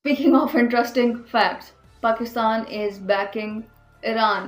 Speaking of interesting facts, Pakistan is backing Iran.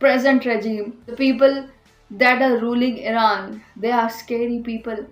present regime. The people that are ruling Iran, they are scary people.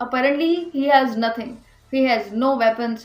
apparently he has nothing, he has no weapons،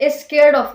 is scared of